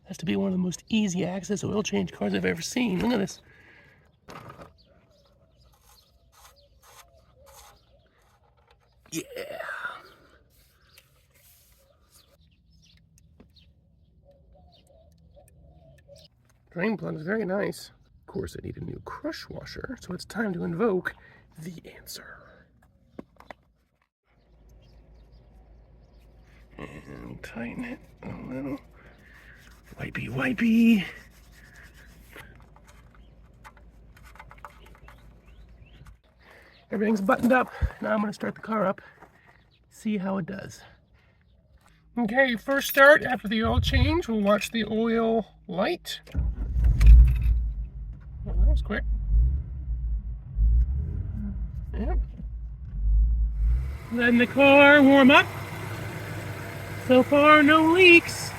Has to be one of the most easy access oil change cars I've ever seen. Look at this. Yeah. Drain plug is very nice. Of course, I need a new crush washer, so it's time to invoke the answer. And tighten it a little. Wipey, wipey. Everything's buttoned up. Now I'm going to start the car up, see how it does. Okay, first start after the oil change, we'll watch the oil light. Oh, that was quick. Yep. Letting the car warm up. So far, no leaks.